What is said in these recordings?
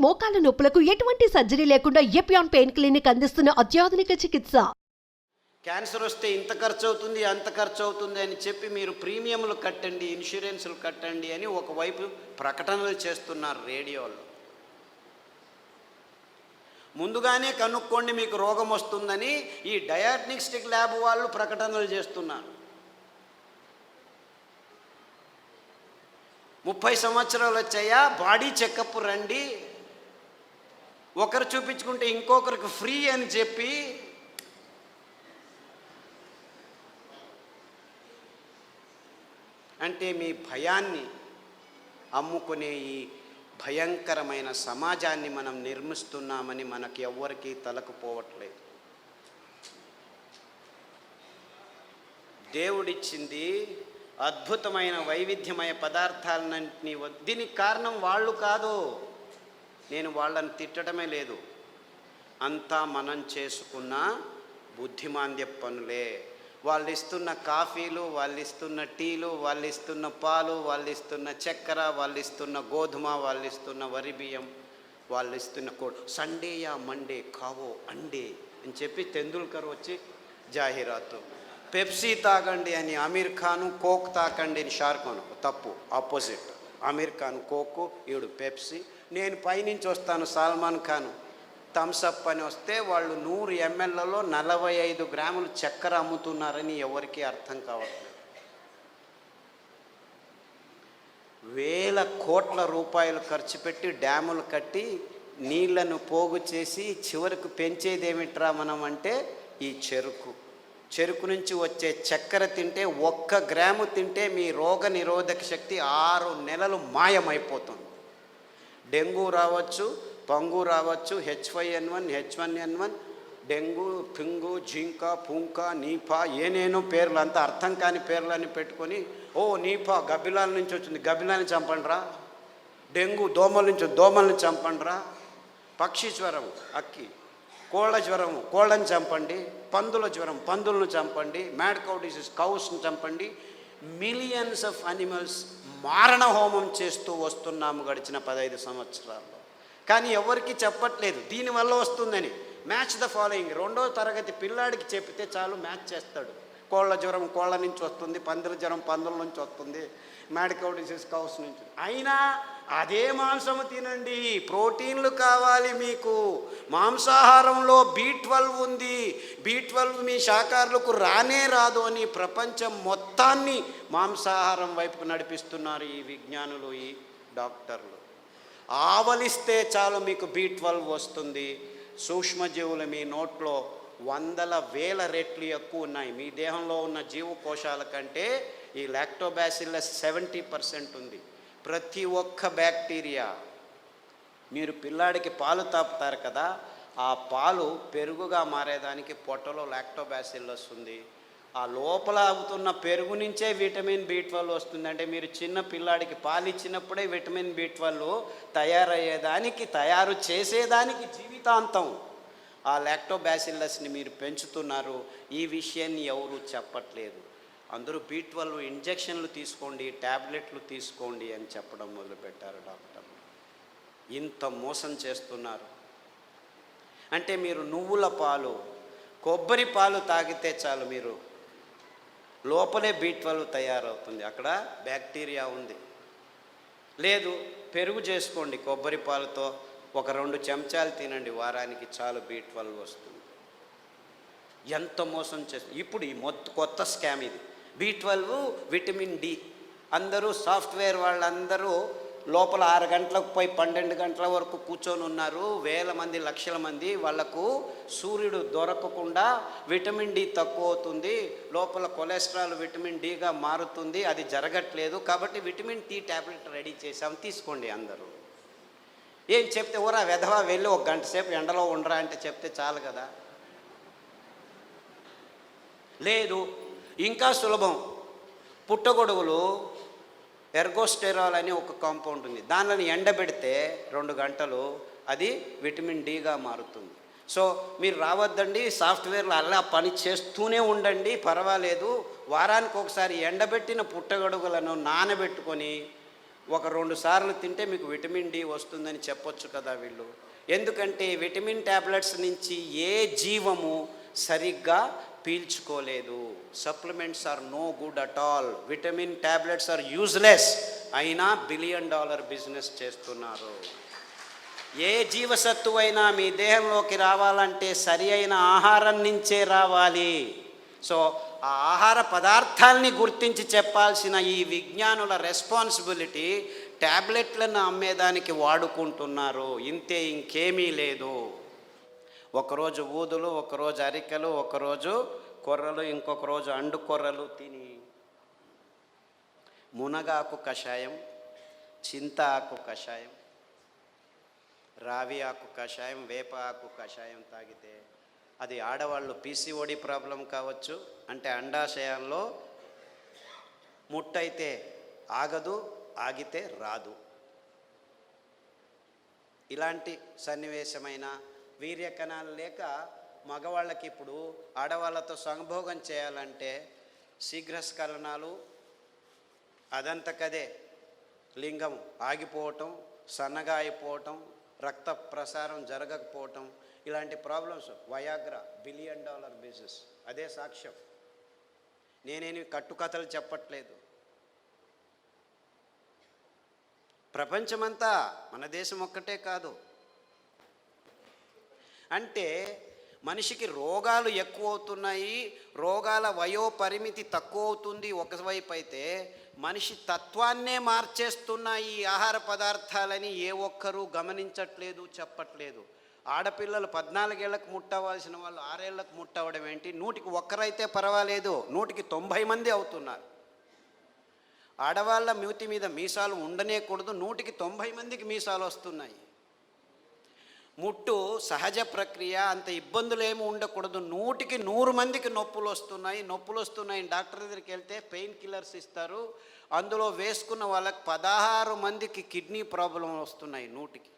మోకాల నొప్పులకు ఎటువంటి సర్జరీ లేకుండా ఎపియాన్ పెయిన్ క్లినిక్ అందిస్తున్న అత్యాధునిక చికిత్స. క్యాన్సర్ వస్తే ఇంత ఖర్చు అవుతుంది, అంత ఖర్చు అవుతుంది అని చెప్పి మీరు ప్రీమియంలు కట్టండి, ఇన్సూరెన్సులు కట్టండి అని ఒకవైపు ప్రకటనలు చేస్తున్నారు రేడియోలో. ముందుగానే కనుక్కోండి మీకు రోగం వస్తుందని ఈ డయాగ్నోస్టిక్ ల్యాబ్ వాళ్ళు ప్రకటనలు చేస్తున్నారు. 30 సంవత్సరాలు వచ్చాయా, బాడీ చెకప్ రండి, ఒకరు చూపించుకుంటే ఇంకొకరికి ఫ్రీ అని చెప్పి అంటే మీ భయాన్ని అమ్ముకునే ఈ భయంకరమైన సమాజాన్ని మనం నిర్మిస్తున్నామని మనకి ఎవ్వరికీ తలకుపోవట్లేదు. దేవుడిచ్చింది అద్భుతమైన వైవిధ్యమయ పదార్థాలన్నింటినీ. దీనికి కారణం వాళ్ళు కాదు, నేను వాళ్ళని తిట్టడమే లేదు, అంతా మనం చేసుకున్న బుద్ధిమాంద్య పనులే. వాళ్ళు ఇస్తున్న కాఫీలు, వాళ్ళు ఇస్తున్న టీలు, వాళ్ళు ఇస్తున్న పాలు, వాళ్ళు ఇస్తున్న చక్కెర, వాళ్ళు ఇస్తున్న గోధుమ, వాళ్ళు ఇస్తున్న వరి బియ్యం, వాళ్ళు ఇస్తున్న సండేయా మండే కావో అండే అని చెప్పి తెందుల్కర్ వచ్చి జాహీరాతు. పెప్సీ తాగండి అని అమీర్ ఖాను, కోక్ తాకండి అని షారుఖాన్. తప్పు, ఆపోజిట్. అమీర్ ఖాన్ కోకు, ఈడు పెప్సీ. నేను పైనుంచి వస్తాను సల్మాన్ ఖాన్ థమ్సప్ అని వస్తే వాళ్ళు 100 mlలో 45 గ్రాములు చక్కెర అమ్ముతున్నారని ఎవరికీ అర్థం కావట్లేదు. వేల కోట్ల రూపాయలు ఖర్చు పెట్టి డ్యాములు కట్టి నీళ్లను పోగు చేసి చివరికి పెంచేదేమిట్రా మనం అంటే ఈ చెరుకు నుంచి వచ్చే చక్కెర తింటే 1 గ్రాము తింటే మీ రోగ నిరోధక శక్తి 6 నెలలు మాయమైపోతుంది. డెంగ్యూ రావచ్చు, పంగు రావచ్చు, H5N1, H1N1, డెంగ్యూ, పింగు, జింకా, పుంకా, నీపా, ఏనేనో పేర్లు, అంతా అర్థం కాని పేర్లని పెట్టుకొని, ఓ నీపా గబ్బిలాల నుంచి వచ్చింది, గబ్బిలాన్ని చంపండిరా. డెంగ్యూ దోమల నుంచి, దోమల్ని చంపండిరా. పక్షి జ్వరం, అక్కి. కోళ్ళ జ్వరం, కోళ్ళని చంపండి. పందుల జ్వరం, పందులను చంపండి. మ్యాడ్ కౌ డిసీజ్, కౌస్ని చంపండి. మిలియన్స్ ఆఫ్ అనిమల్స్ మారణ హోమం చేస్తూ వస్తున్నాము గడిచిన 15 సంవత్సరాల్లో. కానీ ఎవరికి చెప్పట్లేదు దీనివల్ల వస్తుందని. Match the following. 2వ తరగతి పిల్లాడికి చెప్తే చాలు, మ్యాచ్ చేస్తాడు. కోళ్ళ జ్వరం కోళ్ళ నుంచి వస్తుంది, పందుల జ్వరం పందుల నుంచి వస్తుంది, మ్యాడ్ కౌ డిసీజ్ కౌస్ నుంచి. అయినా అదే మాంసము తినండి, ప్రోటీన్లు కావాలి మీకు. మాంసాహారంలో B12 ఉంది, B12 మీ శాకాహారులకు రానే రాదు అని ప్రపంచం మొత్తాన్ని మాంసాహారం వైపుకు నడిపిస్తున్నారు ఈ విజ్ఞానులు, ఈ డాక్టర్లు. ఆవలిస్తే చాలు మీకు B12 వస్తుంది. సూక్ష్మజీవులు మీ నోట్లో 100,000 రెట్లు ఎక్కువ ఉన్నాయి. మీ దేహంలో ఉన్న జీవకోశాల కంటే ఈ లాక్టోబాసిల్లస్ 70% ఉంది. ప్రతి ఒక్క బ్యాక్టీరియా, మీరు పిల్లాడికి పాలు తాపుతారు కదా, ఆ పాలు పెరుగుగా మారేదానికి పొట్టలో లాక్టోబాసిల్లస్ ఉంది. ఆ లోపల అవుతున్న పెరుగు నుంచే విటమిన్ B12 వస్తుంది. అంటే మీరు చిన్న పిల్లాడికి పాలు ఇచ్చినప్పుడే విటమిన్ B12 తయారు చేసేదానికి జీవితాంతం ఆ లాక్టోబాసిల్లస్ని మీరు పెంచుతున్నారు. ఈ విషయాన్ని ఎవరు చెప్పట్లేదు. అందరూ B12 ఇంజెక్షన్లు తీసుకోండి, ట్యాబ్లెట్లు తీసుకోండి అని చెప్పడం మొదలుపెట్టారు డాక్టర్లు. ఇంత మోసం చేస్తున్నారు. అంటే మీరు నువ్వుల పాలు, కొబ్బరి పాలు తాగితే చాలు, మీరు లోపలే B12 తయారవుతుంది, అక్కడ బ్యాక్టీరియా ఉంది. లేదు, పెరుగు చేసుకోండి కొబ్బరి పాలతో, ఒక 2 చెంచాలు తినండి వారానికి, చాలు B12 వస్తుంది. ఎంత మోసం చేస్తుంది. ఇప్పుడు ఈ కొత్త స్కామ్ ఇది. B12, vitamin D. అందరూ సాఫ్ట్వేర్ వాళ్ళందరూ లోపల 6 గంటలకు పోయి 12 గంటల వరకు కూర్చొని ఉన్నారు. వేల మంది, లక్షల మంది. వాళ్లకు సూర్యుడు దొరకకుండా విటమిన్ D తక్కువ అవుతుంది, లోపల కొలెస్ట్రాల్ విటమిన్ Dగా మారుతుంది. అది జరగట్లేదు కాబట్టి విటమిన్ T ట్యాబ్లెట్ రెడీ చేసాం, తీసుకోండి అందరూ. ఏం చెప్తే ఊరా వెధవా వెళ్ళి 1 గంట సేపు ఎండలో ఉండరా అంటే చెప్తే చాలు కదా. లేదు, ఇంకా సులభం. పుట్టగొడుగులు ఎర్గోస్టెరాల్ అని ఒక కాంపౌండ్ ఉంది, దానిని ఎండబెడితే 2 గంటలు అది విటమిన్ Dగా మారుతుంది. సో మీరు రావద్దండి, సాఫ్ట్వేర్లు అలా పని చేస్తూనే ఉండండి, పర్వాలేదు. వారానికి ఒకసారి ఎండబెట్టిన పుట్టగొడుగులను నానబెట్టుకొని ఒక 2 సార్లు తింటే మీకు విటమిన్ డి వస్తుందని చెప్పొచ్చు కదా వీళ్ళు. ఎందుకంటే విటమిన్ ట్యాబ్లెట్స్ నుంచి ఏ జీవము సరిగ్గా పీల్చుకోలేదు. Supplements are no good at all. Vitamin tablets are useless. అయినా $1 బిలియన్ బిజినెస్ చేస్తున్నారు. ఏ జీవసత్తువు అయినా మీ దేహంలోకి రావాలంటే సరి అయిన ఆహారం నుంచే రావాలి. సో ఆ ఆహార పదార్థాలని గుర్తించి చెప్పాల్సిన ఈ విజ్ఞానుల రెస్పాన్సిబిలిటీ ట్యాబ్లెట్లను అమ్మేదానికి వాడుకుంటున్నారు. ఇంతే, ఇంకేమీ లేదు. ఒకరోజు ఊదులు, ఒకరోజు అరికెలు, ఒకరోజు కొర్రలు, ఇంకొక రోజు అండు కొర్రలు తిని మునగాకు కషాయం, చింత ఆకు కషాయం, రావి ఆకు కషాయం, వేప ఆకు కషాయం తాగితే అది ఆడవాళ్ళు పీసీఓడి ప్రాబ్లం కావచ్చు, అంటే అండాశయాల్లో ముట్టయితే ఆగదు, ఆగితే రాదు. ఇలాంటి సన్నివేశమైన వీర్యకణాలు లేక మగవాళ్ళకి ఇప్పుడు ఆడవాళ్ళతో సంభోగం చేయాలంటే శీఘ్రస్ఖలనాలు, అదంతకదే లింగం ఆగిపోవటం, సన్నగా అయిపోవటం, రక్త ప్రసారం జరగకపోవటం, ఇలాంటి ప్రాబ్లమ్స్. Viagra $1 billion business. అదే సాక్ష్యం. నేనేమి కట్టుకథలు చెప్పట్లేదు. ప్రపంచమంతా, మన దేశం ఒక్కటే కాదు. అంటే మనిషికి రోగాలు ఎక్కువ అవుతున్నాయి, రోగాల వయోపరిమితి తక్కువ అవుతుంది ఒకవైపు అయితే, మనిషి తత్వాన్నే మార్చేస్తున్నాయి ఈ ఆహార పదార్థాలని ఏ ఒక్కరూ గమనించట్లేదు, చెప్పట్లేదు. ఆడపిల్లలు 14 ఏళ్లకు ముట్టవలసిన వాళ్ళు 6 ఏళ్లకు ముట్టవడం ఏంటి? 100కి 1 అయితే పర్వాలేదు, 100కి 90 మంది అవుతున్నారు. ఆడవాళ్ళ మూతి మీద మీసాలు ఉండనే కూడదు, 100కి 90 మందికి మీసాలు వస్తున్నాయి. ముట్టు సహజ ప్రక్రియ, అంత ఇబ్బందులు ఏమి ఉండకూడదు, 100కి 100 మందికి నొప్పులు వస్తున్నాయి. డాక్టర్ దగ్గరికి వెళ్తే పెయిన్ కిల్లర్స్ ఇస్తారు, అందులో వేసుకున్న వాళ్ళకి 16 మందికి కిడ్నీ ప్రాబ్లం వస్తున్నాయి. 100కి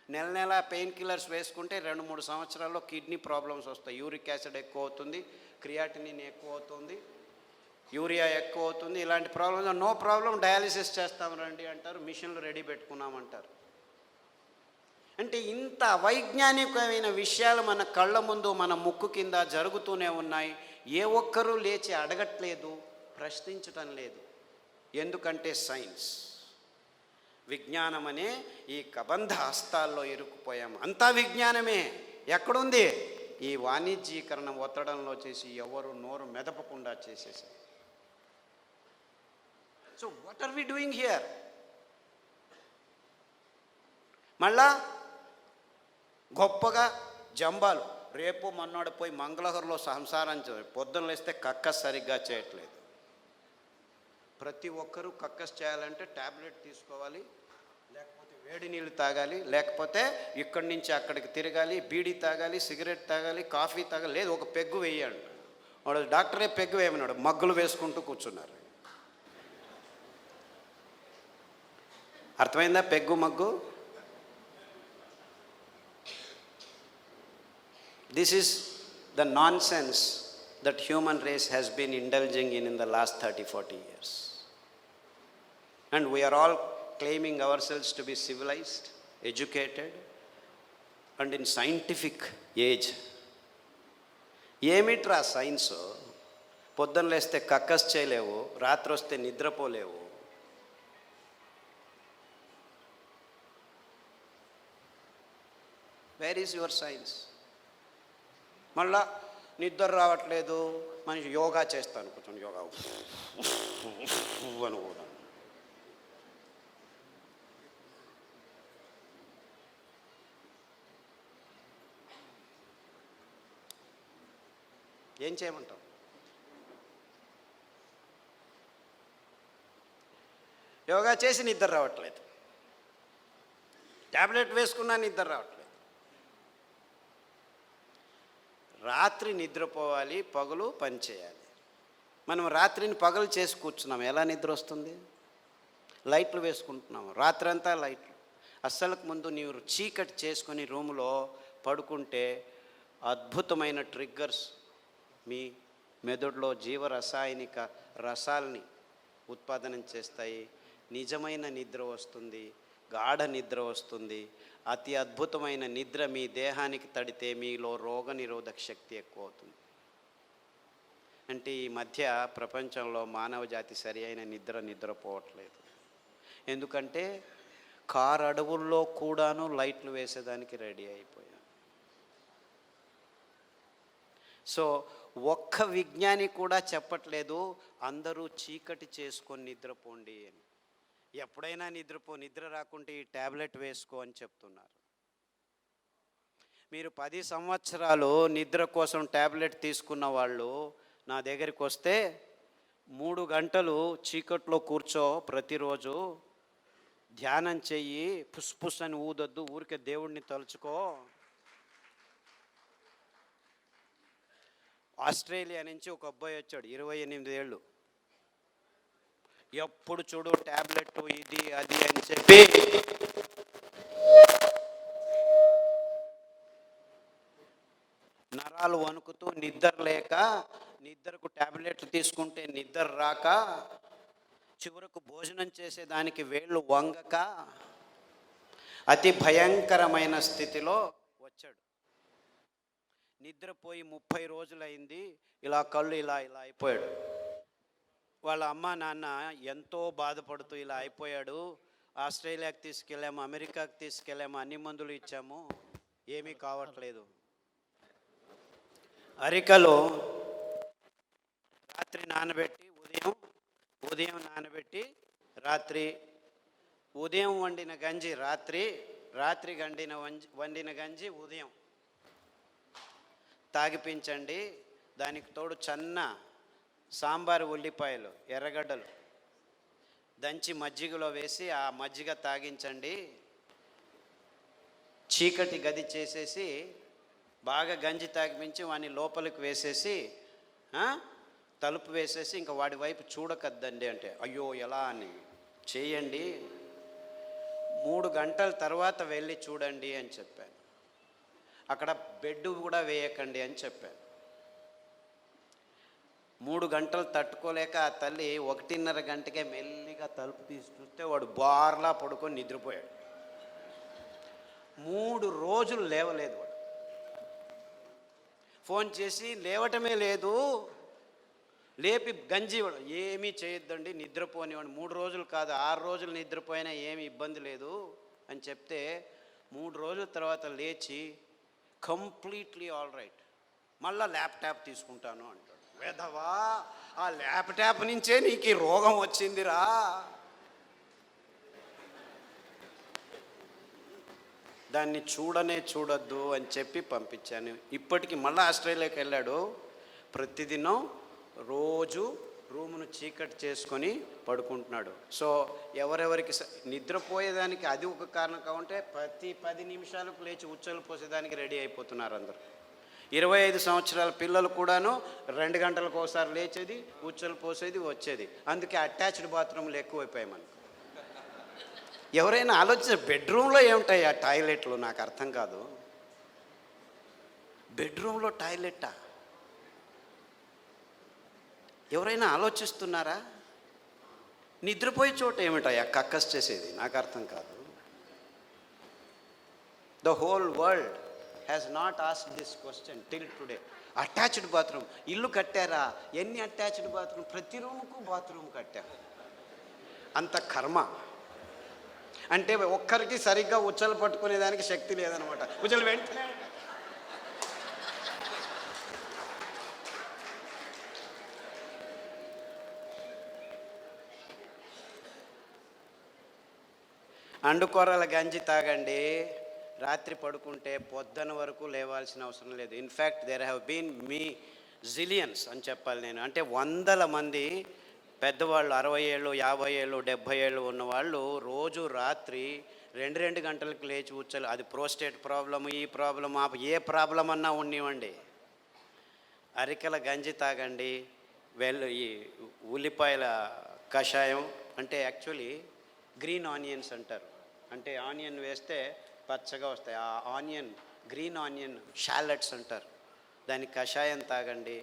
నెల పెయిన్ కిల్లర్స్ వేసుకుంటే 2-3 సంవత్సరాల్లో కిడ్నీ ప్రాబ్లమ్స్ వస్తాయి. యూరిక్ యాసిడ్ ఎక్కువ అవుతుంది, క్రియాటినిన్ ఎక్కువ అవుతుంది, యూరియా ఎక్కువ అవుతుంది. ఇలాంటి ప్రాబ్లమ్స్ నో ప్రాబ్లం, డయాలిసిస్ చేస్తాం రండి అంటారు, మిషన్లు రెడీ పెట్టుకున్నామంటారు. అంటే ఇంత వైజ్ఞానికమైన విషయాలు మన కళ్ళ ముందు, మన ముక్కు కింద జరుగుతూనే ఉన్నాయి. ఏ ఒక్కరూ లేచి అడగట్లేదు, ప్రశ్నించటం లేదు. ఎందుకంటే సైన్స్, విజ్ఞానం అనే ఈ కబంధ హస్తాల్లో ఇరుక్కుపోయాము. అంతా విజ్ఞానమే. ఎక్కడుంది? ఈ వాణిజ్యీకరణ ఒత్తడంలో చేసి ఎవరు నోరు మెదపకుండా చేసేసారు. So what are we doing here? మళ్ళా గొప్పగా జంబాలు, రేపు మొన్నడు పోయి మంగళహరులో సంసారం పొద్దున్న లేస్తే కక్కస్ సరిగ్గా చేయట్లేదు. ప్రతి ఒక్కరూ కక్కస్ చేయాలంటే ట్యాబ్లెట్ తీసుకోవాలి, లేకపోతే వేడి నీళ్ళు తాగాలి, లేకపోతే ఇక్కడి నుంచి అక్కడికి తిరగాలి, బీడీ తాగాలి, సిగరెట్ తాగాలి, కాఫీ తాగాలి, లేదు ఒక పెగ్గు వేయాలి. వాడు డాక్టరే పెగ్గు వేయమన్నాడు, మగ్గులు వేసుకుంటూ కూర్చున్నారు. అర్థమైందా peg mug? This is the nonsense that human race has been indulging in the last 30-40 years. And we are all claiming ourselves to be civilized, educated, and in scientific age. ఏమిట్రా science? పొద్దున్న లేస్తే కక్కస్ చేయలేవు, రాత్రి వస్తే నిద్రపోలేవు. Where is your science? మళ్ళా నిద్ర రావట్లేదు, మనిషి యోగా చేస్తాను, కూర్చొని యోగా అని కూడా. ఏం చేయమంటాం? యోగా చేసి నిద్ర రావట్లేదు, ట్యాబ్లెట్ వేసుకున్నా నిద్ర రావట్లేదు. రాత్రి నిద్రపోవాలి, పగలు పని చేయాలి. మనం రాత్రిని పగలు చేసి కూర్చున్నాం, ఎలా నిద్ర వస్తుంది? లైట్లు వేసుకుంటున్నాము, రాత్రంతా లైట్లు. అస్సలకు ముందు నీవు చీకటి చేసుకొని రూములో పడుకుంటే అద్భుతమైన ట్రిగ్గర్స్ మీ మెదడులో జీవరసాయనిక రసాల్ని ఉత్పాదనం చేస్తాయి. నిజమైన నిద్ర వస్తుంది, గాఢ నిద్ర వస్తుంది. అతి అద్భుతమైన నిద్ర మీ దేహానికి తడితే మీలో రోగనిరోధక శక్తి ఎక్కువ అవుతుంది. అంటే ఈ మధ్య ప్రపంచంలో మానవ జాతి సరి అయిన నిద్రపోవట్లేదు. ఎందుకంటే కారు అడవుల్లో కూడాను లైట్లు వేసేదానికి రెడీ అయిపోయాం. సో ఒక్క విజ్ఞాని కూడా చెప్పట్లేదు అందరూ చీకటి చేసుకొని నిద్రపోండి అని. ఎప్పుడైనా నిద్ర రాకుంటే ఈ ట్యాబ్లెట్ వేసుకో అని చెప్తున్నారు. మీరు 10 సంవత్సరాలు నిద్ర కోసం ట్యాబ్లెట్ తీసుకున్న వాళ్ళు నా దగ్గరికి వస్తే 3 గంటలు చీకట్లో కూర్చో, ప్రతిరోజు ధ్యానం చెయ్యి, పుస్ అని ఊదొద్దు, ఊరికే దేవుడిని తలుచుకో. ఆస్ట్రేలియా నుంచి ఒక అబ్బాయి వచ్చాడు, 28 ఏళ్ళు. ఎప్పుడు చూడు ట్యాబ్లెట్ ఇది అది అని చెప్పి నరాలు వణుకుతూ నిద్ర లేక, నిద్రకు ట్యాబ్లెట్లు తీసుకుంటే నిద్ర రాక, చివరకు భోజనం చేసేదానికి వేళ్ళు వంగక అతి భయంకరమైన స్థితిలో వచ్చాడు. నిద్రపోయి 30 రోజులైంది. ఇలా కళ్ళు ఇలా అయిపోయాడు. వాళ్ళ అమ్మ నాన్న ఎంతో బాధపడుతూ ఇలా అయిపోయాడు, ఆస్ట్రేలియాకి తీసుకెళ్ళాము, అమెరికాకి తీసుకెళ్ళాము, అన్ని మందులు ఇచ్చాము, ఏమీ కావట్లేదు. అరికలో రాత్రి నానబెట్టి ఉదయం నానబెట్టి ఉదయం వండిన గంజి రాత్రి వండిన గంజి ఉదయం తాగిపించండి. దానికి తోడు చన్న సాంబారు ఉల్లిపాయలు, ఎర్రగడ్డలు దంచి మజ్జిగలో వేసి ఆ మజ్జిగ తాగించండి. చీకటి గది చేసేసి బాగా గంజి తాగిపించి వాడిని లోపలికి వేసేసి తలుపు వేసేసి ఇంకా వాడి వైపు చూడకద్దండి అంటే, అయ్యో ఎలా అని చేయండి, 3 గంటల తర్వాత వెళ్ళి చూడండి అని చెప్పాను. అక్కడ బెడ్ కూడా వేయకండి అని చెప్పాను. 3 గంటలు తట్టుకోలేక ఆ తల్లి 1:30 గంటకే మెల్లిగా తలుపు తీసి చూస్తే వాడు బార్లా పడుకొని నిద్రపోయాడు. 3 రోజులు లేవలేదు వాడు. ఫోన్ చేసి లేవటమే లేదు, లేపి గంజి ఏమీ చేయొద్దండి, నిద్రపోనివాడు. 3 రోజులు కాదు 6 రోజులు నిద్రపోయినా ఏమి ఇబ్బంది లేదు అని చెప్తే 3 రోజుల తర్వాత లేచి కంప్లీట్లీ ఆల్ రైట్, మళ్ళీ ల్యాప్టాప్ తీసుకుంటాను అంటాడు. వేదవా, ఆ ల్యాప్టాప్ నుంచే నీకు ఈ రోగం వచ్చిందిరా. దాన్ని చూడొద్దు అని చెప్పి పంపించాను. ఇప్పటికి మళ్ళీ ఆస్ట్రేలియాకి వెళ్ళాడు. ప్రతిదినం రోజు రూమును చీకటి చేసుకొని పడుకుంటున్నాడు. సో ఎవరెవరికి నిద్రపోయేదానికి అది ఒక కారణం కావంటే ప్రతి 10 నిమిషాలకు లేచి ఉచ్చలు పోసేదానికి రెడీ అయిపోతున్నారు అందరూ. 25 సంవత్సరాల పిల్లలు కూడాను 2 గంటలకు ఒకసారి లేచేది, ఉచ్చలు పోసేది, వచ్చేది. అందుకే అటాచ్డ్ బాత్రూమ్లు ఎక్కువైపోయాయి మనకు. ఎవరైనా ఆలోచించారు బెడ్రూమ్లో ఏముంటాయి ఆ టాయిలెట్లు? నాకు అర్థం కాదు. బెడ్రూమ్లో టాయిలెట్టా? ఎవరైనా ఆలోచిస్తున్నారా? నిద్రపోయే చోట ఏమిటాయా కక్కస్ చేసేది? నాకు అర్థం కాదు. The whole world has not asked this question till today. Attached bathroom ఇల్లు కట్టారా? ఎన్ని అటాచ్డ్ బాత్రూమ్? ప్రతి రూముకు బాత్రూమ్ కట్టారు. అంత కర్మ. అంటే ఒక్కరికి సరిగ్గా ఉచ్చలు పట్టుకునేదానికి శక్తి లేదనమాట. ఉచ్చలు వెంటనే అండుకొర్రల గంజి తాగండి. రాత్రి పడుకుంటే పొద్దున వరకు లేవాల్సిన అవసరం లేదు. In fact there have been zillions అని చెప్పాలి నేను. అంటే 100 మంది పెద్దవాళ్ళు 60 ఏళ్ళు 50 ఏళ్ళు 70 ఏళ్ళు ఉన్నవాళ్ళు రోజు రాత్రి 2 గంటలకు లేచి ఉచ్చలు, అది ప్రోస్టేట్ ప్రాబ్లము, ఈ ప్రాబ్లమ్, ఏ ప్రాబ్లం అన్నా ఉన్నివ్వండి, అరికల గంజి తాగండి. ఈ ఉల్లిపాయల కషాయం అంటే యాక్చువల్లీ గ్రీన్ ఆనియన్స్ అంటారు. అంటే ఆనియన్ వేస్తే పచ్చగా వస్తాయి. ఆ ఆనియన్, గ్రీన్ ఆనియన్ షాలెట్స్ అంటారు. దాని కషాయం తాగండి.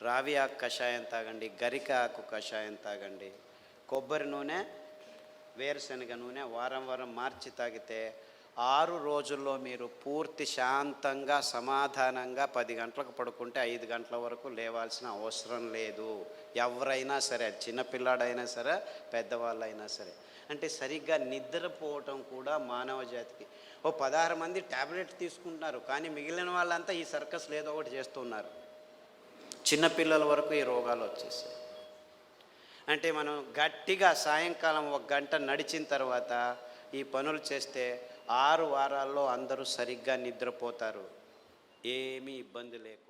రావి ఆకు కషాయం తాగండి. గరిక ఆకు కషాయం తాగండి. కొబ్బరి నూనె వేరుశనగ నూనె వారం వారం మార్చి తాగితే 6 రోజుల్లో మీరు పూర్తి శాంతంగా సమాధానంగా 10 గంటలకు పడుకుంటే 5 గంటల వరకు లేవాల్సిన అవసరం లేదు. ఎవరైనా సరే, చిన్నపిల్లాడైనా సరే, పెద్దవాళ్ళైనా సరే. అంటే సరిగ్గా నిద్రపోవటం కూడా మానవ జాతికి. 16 మంది ట్యాబ్లెట్ తీసుకుంటున్నారు, కానీ మిగిలిన వాళ్ళంతా ఈ సర్కస్లు ఏదో ఒకటి చేస్తున్నారు. చిన్నపిల్లల వరకు ఈ రోగాలు వచ్చేసాయి. అంటే మనం గట్టిగా సాయంకాలం 1 గంట నడిచిన తర్వాత ఈ పనులు చేస్తే 6 వారాల్లో అందరూ సరిగ్గా నిద్రపోతారు, ఏమీ ఇబ్బంది లేకుండా.